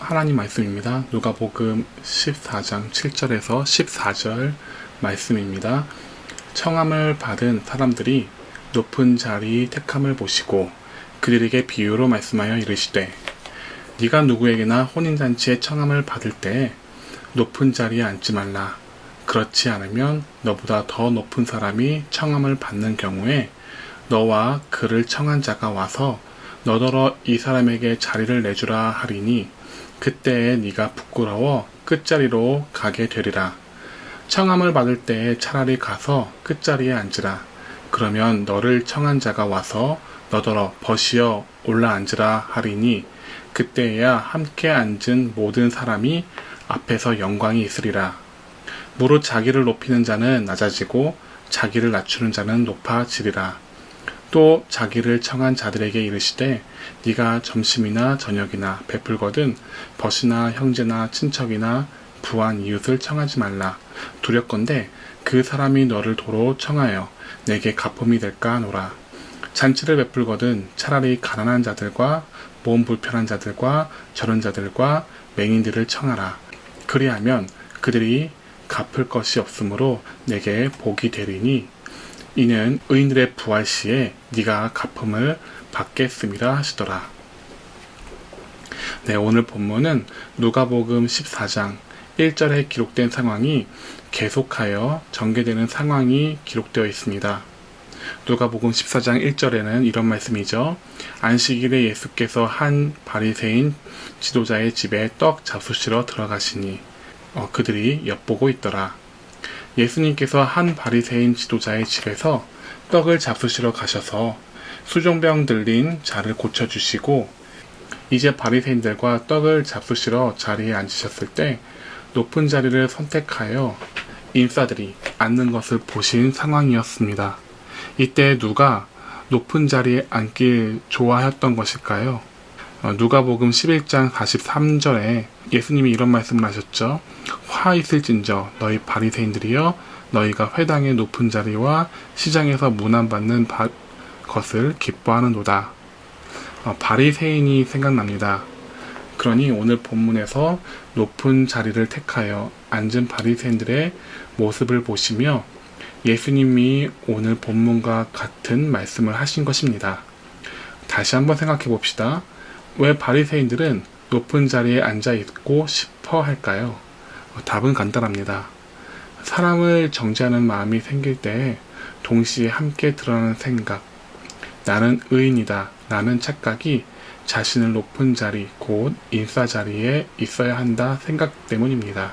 하나님 말씀입니다. 누가복음 14장 7절에서 14절 말씀입니다. 청함을 받은 사람들이 높은 자리 택함을 보시고 그들에게 비유로 말씀하여 이르시되, 네가 누구에게나 혼인잔치에 청함을 받을 때 높은 자리에 앉지 말라. 그렇지 않으면 너보다 더 높은 사람이 청함을 받는 경우에 너와 그를 청한 자가 와서 너더러 이 사람에게 자리를 내주라 하리니 그때에 네가 부끄러워 끝자리로 가게 되리라. 청함을 받을 때에 차라리 가서 끝자리에 앉으라. 그러면 너를 청한 자가 와서 너더러 벗이어 올라 앉으라 하리니 그때에야 함께 앉은 모든 사람이 앞에서 영광이 있으리라. 무릇 자기를 높이는 자는 낮아지고 자기를 낮추는 자는 높아지리라. 또 자기를 청한 자들에게 이르시되, 네가 점심이나 저녁이나 베풀거든 벗이나 형제나 친척이나 부한 이웃을 청하지 말라. 두렵건대 그 사람이 너를 도로 청하여 내게 가품이 될까 하노라. 잔치를 베풀거든 차라리 가난한 자들과 몸 불편한 자들과 저런 자들과 맹인들을 청하라. 그리하면 그들이 갚을 것이 없으므로 내게 복이 되리니 이는 의인들의 부활 시에 네가 갚음을 받겠음이라 하시더라. 네, 오늘 본문은 누가복음 14장 1절에 기록된 상황이 계속하여 전개되는 상황이 기록되어 있습니다. 누가복음 14장 1절에는 이런 말씀이죠. 안식일에 예수께서 한 바리새인 지도자의 집에 떡 잡수시러 들어가시니 그들이 엿보고 있더라. 예수님께서 한 바리새인 지도자의 집에서 떡을 잡수시러 가셔서 수종병 들린 자를 고쳐주시고 이제 바리새인들과 떡을 잡수시러 자리에 앉으셨을 때 높은 자리를 선택하여 인사들이 앉는 것을 보신 상황이었습니다. 이때 누가 높은 자리에 앉길 좋아했던 것일까요? 누가복음 11장 43절에 예수님이 이런 말씀을 하셨죠. 화 있을진저 너희 바리새인들이여, 너희가 회당의 높은 자리와 시장에서 문안받는 것을 기뻐하는도다. 바리새인이 생각납니다. 그러니 오늘 본문에서 높은 자리를 택하여 앉은 바리새인들의 모습을 보시며 예수님이 오늘 본문과 같은 말씀을 하신 것입니다. 다시 한번 생각해 봅시다. 왜 바리새인들은 높은 자리에 앉아 있고 싶어 할까요? 답은 간단합니다. 사람을 정죄하는 마음이 생길 때 동시에 함께 드러나는 생각, 나는 의인이다 라는 착각이 자신을 높은 자리, 곧 인사 자리에 있어야 한다 생각 때문입니다.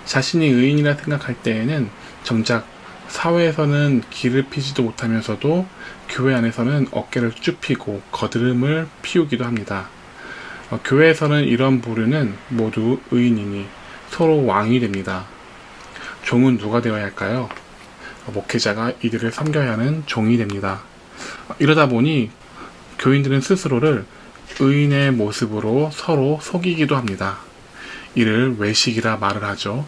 자신이 의인이라 생각할 때에는 정작 사회에서는 기를 피지도 못하면서도 교회 안에서는 어깨를 쭉 펴고 거드름을 피우기도 합니다. 교회에서는 이런 부류는 모두 의인이니 서로 왕이 됩니다. 종은 누가 되어야 할까요? 목회자가 이들을 섬겨야 하는 종이 됩니다. 이러다 보니 교인들은 스스로를 의인의 모습으로 서로 속이기도 합니다. 이를 외식이라 말을 하죠.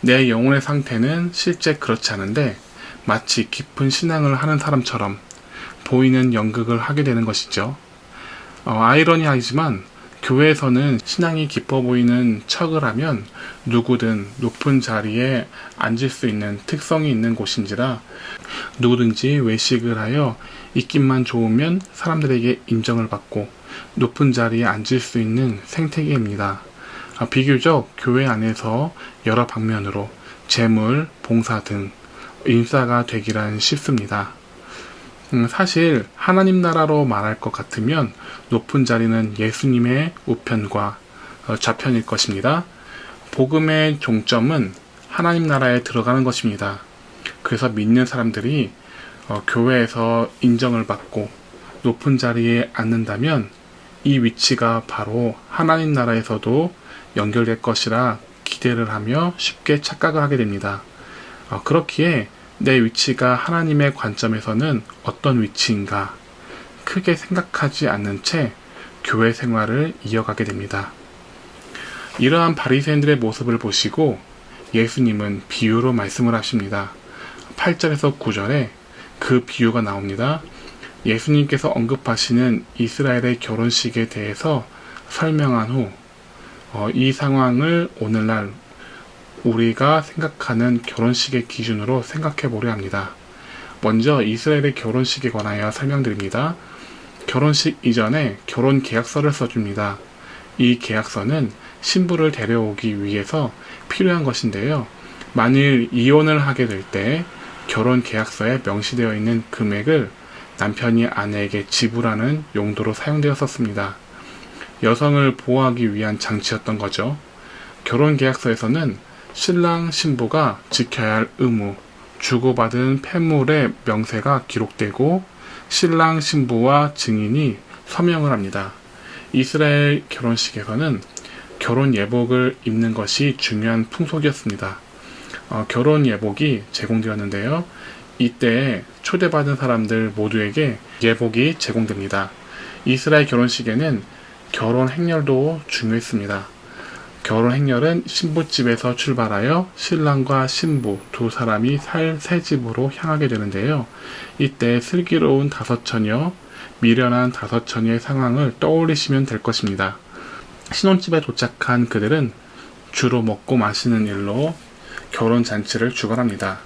내 영혼의 상태는 실제 그렇지 않은데 마치 깊은 신앙을 하는 사람처럼 보이는 연극을 하게 되는 것이죠. 아이러니하지만 교회에서는 신앙이 깊어 보이는 척을 하면 누구든 높은 자리에 앉을 수 있는 특성이 있는 곳인지라 누구든지 외식을 하여 입김만 좋으면 사람들에게 인정을 받고 높은 자리에 앉을 수 있는 생태계입니다. 비교적 교회 안에서 여러 방면으로 재물, 봉사 등 인싸가 되기란 쉽습니다. 사실 하나님 나라로 말할 것 같으면 높은 자리는 예수님의 우편과 좌편일 것입니다. 복음의 종점은 하나님 나라에 들어가는 것입니다. 그래서 믿는 사람들이 교회에서 인정을 받고 높은 자리에 앉는다면 이 위치가 바로 하나님 나라에서도 연결될 것이라 기대를 하며 쉽게 착각을 하게 됩니다. 그렇기에 내 위치가 하나님의 관점에서는 어떤 위치인가 크게 생각하지 않는 채 교회 생활을 이어가게 됩니다. 이러한 바리새인들의 모습을 보시고 예수님은 비유로 말씀을 하십니다. 8절에서 9절에 그 비유가 나옵니다. 예수님께서 언급하시는 이스라엘의 결혼식에 대해서 설명한 후 이 상황을 오늘날 우리가 생각하는 결혼식의 기준으로 생각해 보려 합니다. 먼저 이스라엘의 결혼식에 관하여 설명드립니다. 결혼식 이전에 결혼 계약서를 써줍니다. 이 계약서는 신부를 데려오기 위해서 필요한 것인데요. 만일 이혼을 하게 될 때 결혼 계약서에 명시되어 있는 금액을 남편이 아내에게 지불하는 용도로 사용되었었습니다. 여성을 보호하기 위한 장치였던 거죠. 결혼 계약서에서는 신랑 신부가 지켜야 할 의무, 주고받은 폐물의 명세가 기록되고 신랑 신부와 증인이 서명을 합니다. 이스라엘 결혼식에서는 결혼 예복을 입는 것이 중요한 풍속이었습니다. 결혼 예복이 제공되었는데요. 이때 초대받은 사람들 모두에게 예복이 제공됩니다. 이스라엘 결혼식에는 결혼 행렬도 중요했습니다. 결혼 행렬은 신부집에서 출발하여 신랑과 신부 두 사람이 살 새 집으로 향하게 되는데요. 이때 슬기로운 다섯 처녀, 미련한 다섯 처녀의 상황을 떠올리시면 될 것입니다. 신혼집에 도착한 그들은 주로 먹고 마시는 일로 결혼 잔치를 주관합니다.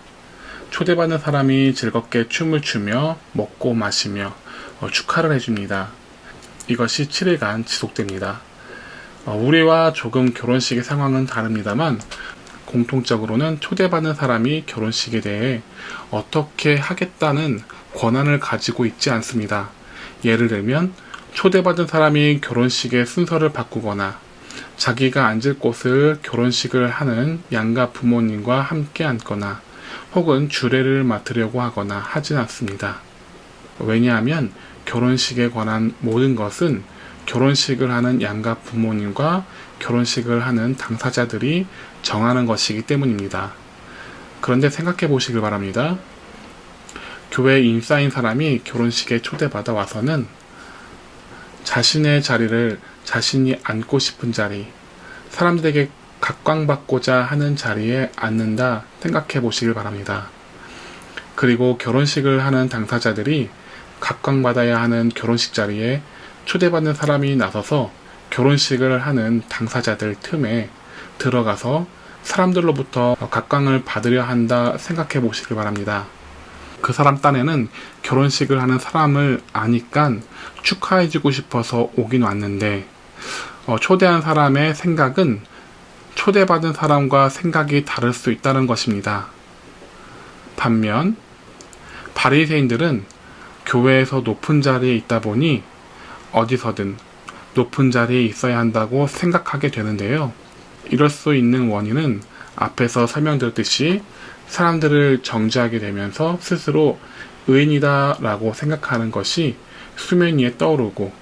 초대받는 사람이 즐겁게 춤을 추며 먹고 마시며 축하를 해줍니다. 이것이 7일간 지속됩니다. 우리와 조금 결혼식의 상황은 다릅니다만 공통적으로는 초대받는 사람이 결혼식에 대해 어떻게 하겠다는 권한을 가지고 있지 않습니다. 예를 들면 초대받은 사람이 결혼식의 순서를 바꾸거나 자기가 앉을 곳을 결혼식을 하는 양가 부모님과 함께 앉거나 혹은 주례를 맡으려고 하거나 하진 않습니다. 왜냐하면 결혼식에 관한 모든 것은 결혼식을 하는 양가 부모님과 결혼식을 하는 당사자들이 정하는 것이기 때문입니다. 그런데 생각해 보시길 바랍니다. 교회 인싸인 사람이 결혼식에 초대받아 와서는 자신의 자리를 자신이 앉고 싶은 자리, 사람들에게 각광받고자 하는 자리에 앉는다 생각해 보시길 바랍니다. 그리고 결혼식을 하는 당사자들이 각광받아야 하는 결혼식 자리에 초대받는 사람이 나서서 결혼식을 하는 당사자들 틈에 들어가서 사람들로부터 각광을 받으려 한다 생각해 보시길 바랍니다. 그 사람 딴에는 결혼식을 하는 사람을 아니까 축하해주고 싶어서 오긴 왔는데 초대한 사람의 생각은 초대받은 사람과 생각이 다를 수 있다는 것입니다. 반면 바리새인들은 교회에서 높은 자리에 있다 보니 어디서든 높은 자리에 있어야 한다고 생각하게 되는데요. 이럴 수 있는 원인은 앞에서 설명드렸듯이 사람들을 정죄하게 되면서 스스로 의인이다 라고 생각하는 것이 수면 위에 떠오르고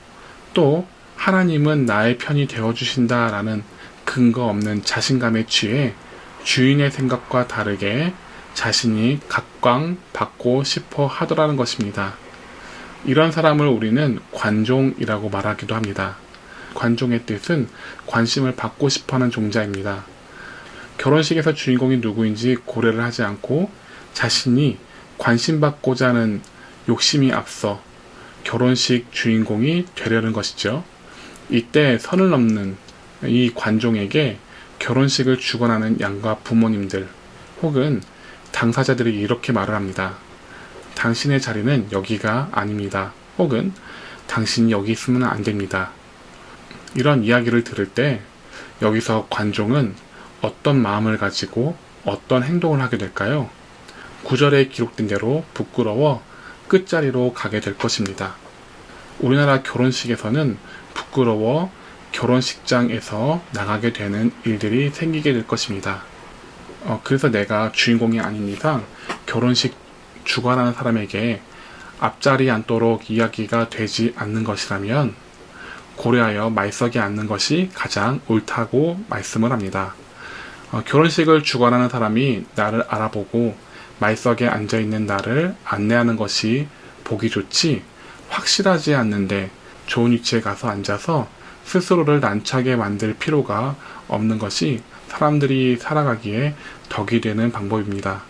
또 하나님은 나의 편이 되어주신다 라는 근거 없는 자신감에 취해 주인의 생각과 다르게 자신이 각광받고 싶어 하더라는 것입니다. 이런 사람을 우리는 관종이라고 말하기도 합니다. 관종의 뜻은 관심을 받고 싶어하는 종자입니다. 결혼식에서 주인공이 누구인지 고려를 하지 않고 자신이 관심받고자 하는 욕심이 앞서 결혼식 주인공이 되려는 것이죠. 이때 선을 넘는 이 관종에게 결혼식을 주관하는 양가 부모님들 혹은 당사자들이 이렇게 말을 합니다. 당신의 자리는 여기가 아닙니다. 혹은 당신이 여기 있으면 안 됩니다. 이런 이야기를 들을 때 여기서 관종은 어떤 마음을 가지고 어떤 행동을 하게 될까요? 9절에 기록된 대로 부끄러워 끝자리로 가게 될 것입니다. 우리나라 결혼식에서는 부끄러워 결혼식장에서 나가게 되는 일들이 생기게 될 것입니다. 그래서 내가 주인공이 아닌 이상 결혼식 주관하는 사람에게 앞자리에 앉도록 이야기가 되지 않는 것이라면 고려하여 말석에 앉는 것이 가장 옳다고 말씀을 합니다. 결혼식을 주관하는 사람이 나를 알아보고 말석에 앉아있는 나를 안내하는 것이 보기 좋지 확실하지 않는데 좋은 위치에 가서 앉아서 스스로를 난처하게 만들 필요가 없는 것이 사람들이 살아가기에 덕이 되는 방법입니다.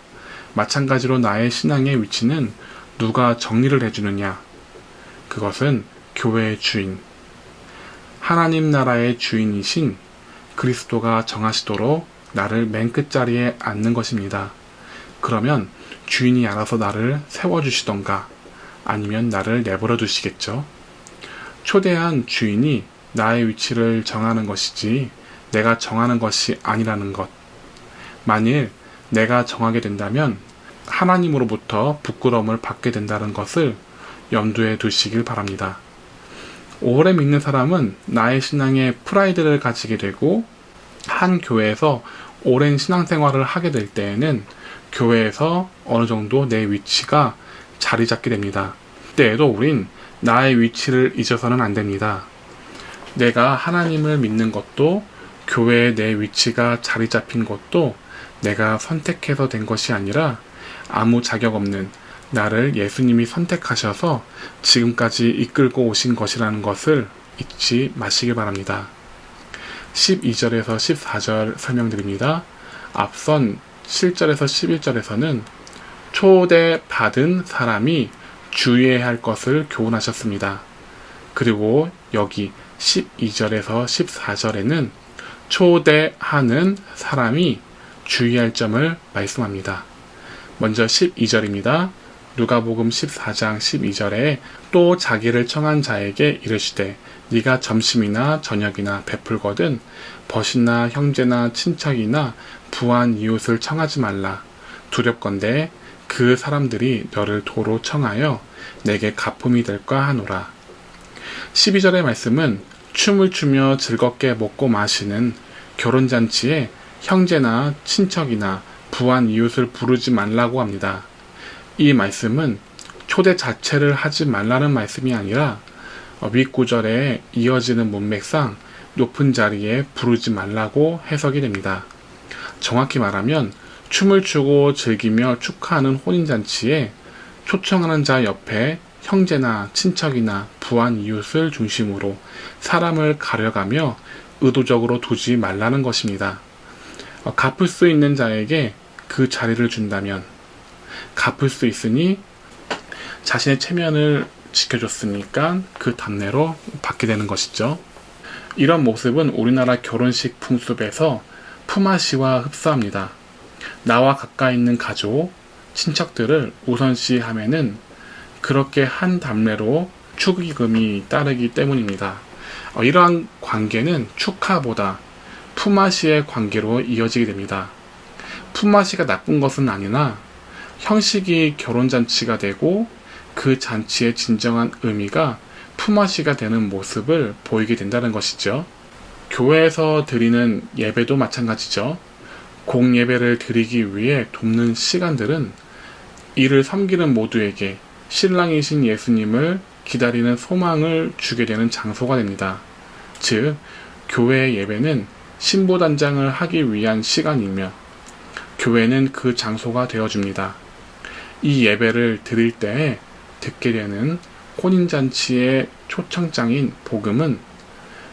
마찬가지로 나의 신앙의 위치는 누가 정리를 해주느냐? 그것은 교회의 주인, 하나님 나라의 주인이신 그리스도가 정하시도록 나를 맨 끝자리에 앉는 것입니다. 그러면 주인이 알아서 나를 세워주시던가 아니면 나를 내버려 두시겠죠. 초대한 주인이 나의 위치를 정하는 것이지 내가 정하는 것이 아니라는 것. 만일 내가 정하게 된다면 하나님으로부터 부끄러움을 받게 된다는 것을 염두에 두시길 바랍니다. 오래 믿는 사람은 나의 신앙에 프라이드를 가지게 되고 한 교회에서 오랜 신앙생활을 하게 될 때에는 교회에서 어느 정도 내 위치가 자리 잡게 됩니다. 그때에도 우린 나의 위치를 잊어서는 안 됩니다. 내가 하나님을 믿는 것도 교회에 내 위치가 자리 잡힌 것도 내가 선택해서 된 것이 아니라 아무 자격 없는 나를 예수님이 선택하셔서 지금까지 이끌고 오신 것이라는 것을 잊지 마시길 바랍니다. 12절에서 14절 설명드립니다. 앞선 7절에서 11절에서는 초대받은 사람이 주의해야 할 것을 교훈하셨습니다. 그리고 여기 12절에서 14절에는 초대하는 사람이 주의할 점을 말씀합니다. 먼저 12절입니다. 누가복음 14장 12절에 또 자기를 청한 자에게 이르시되 네가 점심이나 저녁이나 베풀거든 벗이나 형제나 친척이나 부한 이웃을 청하지 말라. 두렵건대 그 사람들이 너를 도로 청하여 내게 가품이 될까 하노라. 12절의 말씀은 춤을 추며 즐겁게 먹고 마시는 결혼잔치에 형제나 친척이나 부한 이웃을 부르지 말라고 합니다. 이 말씀은 초대 자체를 하지 말라는 말씀이 아니라 윗구절에 이어지는 문맥상 높은 자리에 부르지 말라고 해석이 됩니다. 정확히 말하면 춤을 추고 즐기며 축하하는 혼인잔치에 초청하는 자 옆에 형제나 친척이나 부한 이웃을 중심으로 사람을 가려가며 의도적으로 두지 말라는 것입니다. 갚을 수 있는 자에게 그 자리를 준다면 갚을 수 있으니 자신의 체면을 지켜줬으니까 그 답례로 받게 되는 것이죠. 이런 모습은 우리나라 결혼식 풍습에서 품앗이와 흡사합니다. 나와 가까이 있는 가족, 친척들을 우선시하면은 그렇게 한 답례로 축의금이 따르기 때문입니다. 이러한 관계는 축하보다 품앗이의 관계로 이어지게 됩니다. 품앗이가 나쁜 것은 아니나 형식이 결혼잔치가 되고 그 잔치의 진정한 의미가 품앗이가 되는 모습을 보이게 된다는 것이죠. 교회에서 드리는 예배도 마찬가지죠. 공예배를 드리기 위해 돕는 시간들은 이를 섬기는 모두에게 신랑이신 예수님을 기다리는 소망을 주게 되는 장소가 됩니다. 즉, 교회의 예배는 신부단장을 하기 위한 시간이며 교회는 그 장소가 되어줍니다. 이 예배를 드릴 때에 듣게 되는 혼인잔치의 초청장인 복음은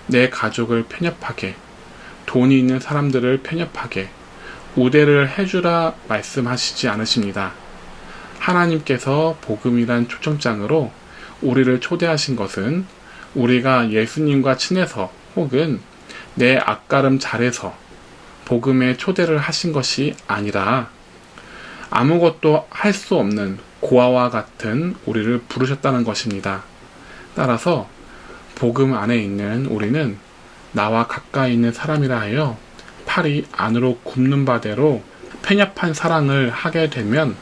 내 가족을 편협하게, 돈이 있는 사람들을 편협하게 우대를 해주라 말씀하시지 않으십니다. 하나님께서 복음이란 초청장으로 우리를 초대하신 것은 우리가 예수님과 친해서 혹은 내 앞가름 잘해서 복음에 초대를 하신 것이 아니라 아무것도 할 수 없는 고아와 같은 우리를 부르셨다는 것입니다. 따라서 복음 안에 있는 우리는 나와 가까이 있는 사람이라 하여 팔이 안으로 굽는 바대로 편협한 사랑을 하게 되면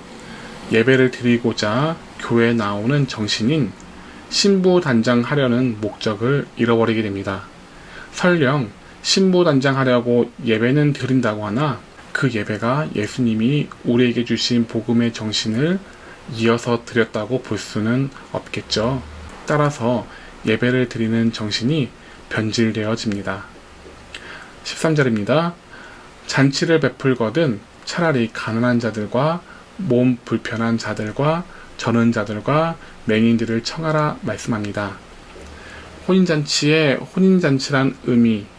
예배를 드리고자 교회에 나오는 정신인 신부단장하려는 목적을 잃어버리게 됩니다. 설령 신부단장하려고 예배는 드린다고 하나 그 예배가 예수님이 우리에게 주신 복음의 정신을 이어서 드렸다고 볼 수는 없겠죠. 따라서 예배를 드리는 정신이 변질되어집니다. 13절입니다. 잔치를 베풀거든 차라리 가난한 자들과 몸 불편한 자들과 저는 자들과 맹인들을 청하라 말씀합니다. 혼인잔치에 혼인잔치란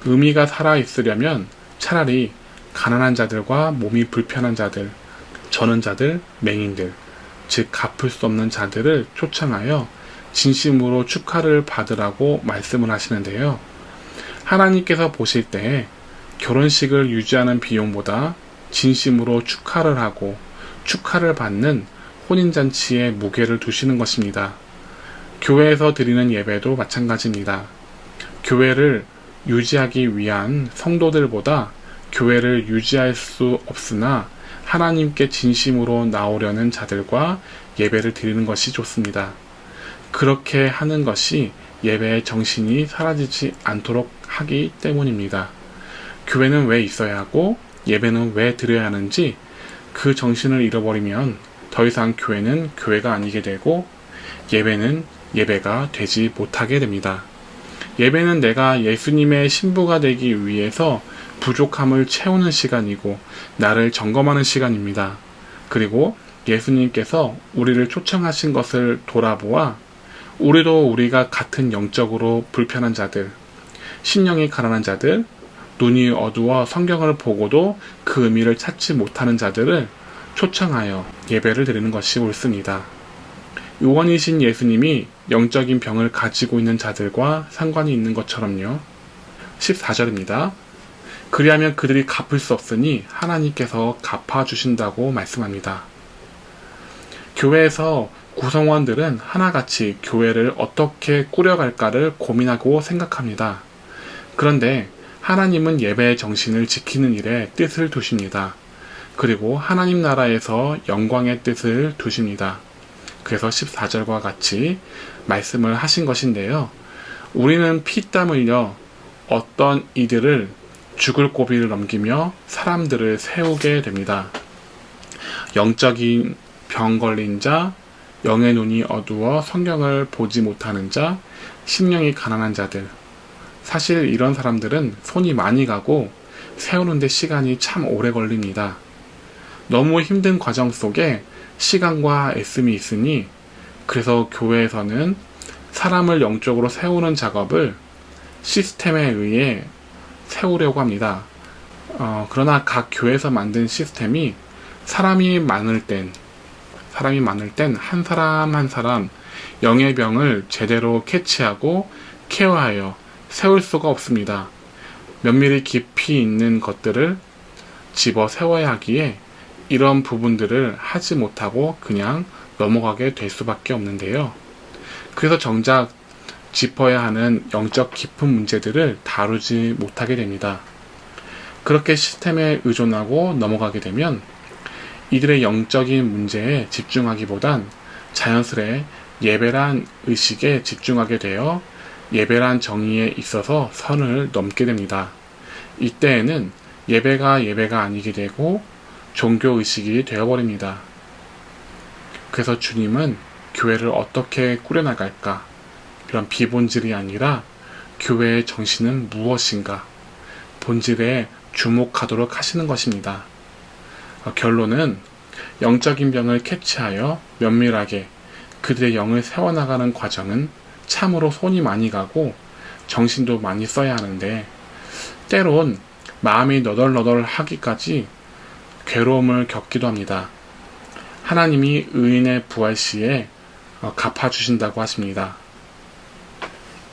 의미가 살아있으려면 차라리 가난한 자들과 몸이 불편한 자들, 저는 자들, 맹인들, 즉 갚을 수 없는 자들을 초청하여 진심으로 축하를 받으라고 말씀을 하시는데요. 하나님께서 보실 때에 결혼식을 유지하는 비용보다 진심으로 축하를 하고 축하를 받는 혼인잔치에 무게를 두시는 것입니다. 교회에서 드리는 예배도 마찬가지입니다. 교회를 유지하기 위한 성도들보다 교회를 유지할 수 없으나 하나님께 진심으로 나오려는 자들과 예배를 드리는 것이 좋습니다. 그렇게 하는 것이 예배의 정신이 사라지지 않도록 하기 때문입니다. 교회는 왜 있어야 하고 예배는 왜 드려야 하는지 그 정신을 잃어버리면 더 이상 교회는 교회가 아니게 되고 예배는 예배가 되지 못하게 됩니다. 예배는 내가 예수님의 신부가 되기 위해서 부족함을 채우는 시간이고 나를 점검하는 시간입니다. 그리고 예수님께서 우리를 초청하신 것을 돌아보아 우리도 우리가 같은 영적으로 불편한 자들, 심령이 가난한 자들, 눈이 어두워 성경을 보고도 그 의미를 찾지 못하는 자들을 초청하여 예배를 드리는 것이 옳습니다. 요원이신 예수님이 영적인 병을 가지고 있는 자들과 상관이 있는 것처럼요. 14절입니다. 그리하면 그들이 갚을 수 없으니 하나님께서 갚아주신다고 말씀합니다. 교회에서 구성원들은 하나같이 교회를 어떻게 꾸려갈까를 고민하고 생각합니다. 그런데 하나님은 예배의 정신을 지키는 일에 뜻을 두십니다. 그리고 하나님 나라에서 영광의 뜻을 두십니다. 그래서 14절과 같이 말씀을 하신 것인데요. 우리는 피땀 흘려 어떤 이들을 죽을 고비를 넘기며 사람들을 세우게 됩니다. 영적인 병 걸린 자, 영의 눈이 어두워 성경을 보지 못하는 자, 심령이 가난한 자들. 사실 이런 사람들은 손이 많이 가고 세우는데 시간이 참 오래 걸립니다. 너무 힘든 과정 속에 시간과 애씀이 있으니 그래서 교회에서는 사람을 영적으로 세우는 작업을 시스템에 의해 세우려고 합니다. 그러나 각 교회에서 만든 시스템이 사람이 많을 땐 한 사람 한 사람 영의 병을 제대로 캐치하고 케어하여 세울 수가 없습니다. 면밀히 깊이 있는 것들을 집어 세워야 하기에 이런 부분들을 하지 못하고 그냥 넘어가게 될 수밖에 없는데요. 그래서 정작 짚어야 하는 영적 깊은 문제들을 다루지 못하게 됩니다. 그렇게 시스템에 의존하고 넘어가게 되면 이들의 영적인 문제에 집중하기보단 자연스레 예배란 의식에 집중하게 되어 예배란 정의에 있어서 선을 넘게 됩니다. 이때에는 예배가 아니게 되고 종교의식이 되어버립니다. 그래서 주님은 교회를 어떻게 꾸려나갈까? 이런 비본질이 아니라 교회의 정신은 무엇인가? 본질에 주목하도록 하시는 것입니다. 결론은 영적인 병을 캐치하여 면밀하게 그들의 영을 세워나가는 과정은 참으로 손이 많이 가고 정신도 많이 써야 하는데 때론 마음이 너덜너덜하기까지 괴로움을 겪기도 합니다. 하나님이 의인의 부활 시에 갚아주신다고 하십니다.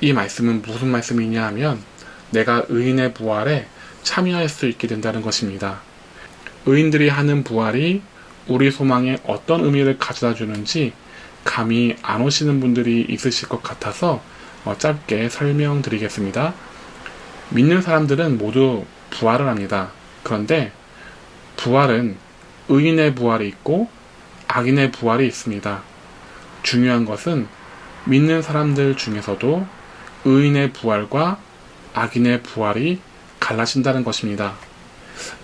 이 말씀은 무슨 말씀이냐 하면 내가 의인의 부활에 참여할 수 있게 된다는 것입니다. 의인들이 하는 부활이 우리 소망에 어떤 의미를 가져다 주는지 감이 안 오시는 분들이 있으실 것 같아서 짧게 설명드리겠습니다. 믿는 사람들은 모두 부활을 합니다. 그런데 부활은 의인의 부활이 있고 악인의 부활이 있습니다. 중요한 것은 믿는 사람들 중에서도 의인의 부활과 악인의 부활이 갈라진다는 것입니다.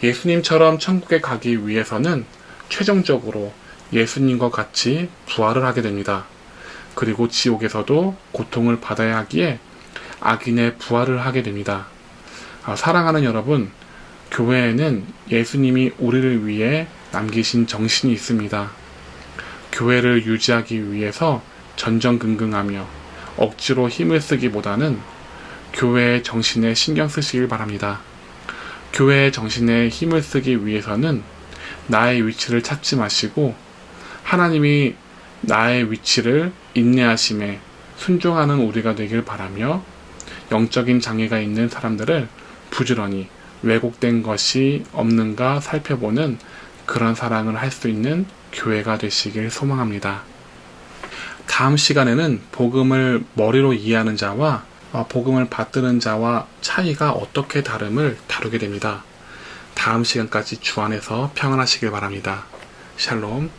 예수님처럼 천국에 가기 위해서는 최종적으로 예수님과 같이 부활을 하게 됩니다. 그리고 지옥에서도 고통을 받아야 하기에 악인의 부활을 하게 됩니다. 사랑하는 여러분, 교회에는 예수님이 우리를 위해 남기신 정신이 있습니다. 교회를 유지하기 위해서 전전긍긍하며 억지로 힘을 쓰기보다는 교회의 정신에 신경 쓰시길 바랍니다. 교회의 정신에 힘을 쓰기 위해서는 나의 위치를 찾지 마시고 하나님이 나의 위치를 인내하심에 순종하는 우리가 되길 바라며 영적인 장애가 있는 사람들을 부지런히 왜곡된 것이 없는가 살펴보는 그런 사랑을 할 수 있는 교회가 되시길 소망합니다. 다음 시간에는 복음을 머리로 이해하는 자와 복음을 받드는 자와 차이가 어떻게 다름을 다루게 됩니다. 다음 시간까지 주 안에서 평안하시길 바랍니다. 샬롬.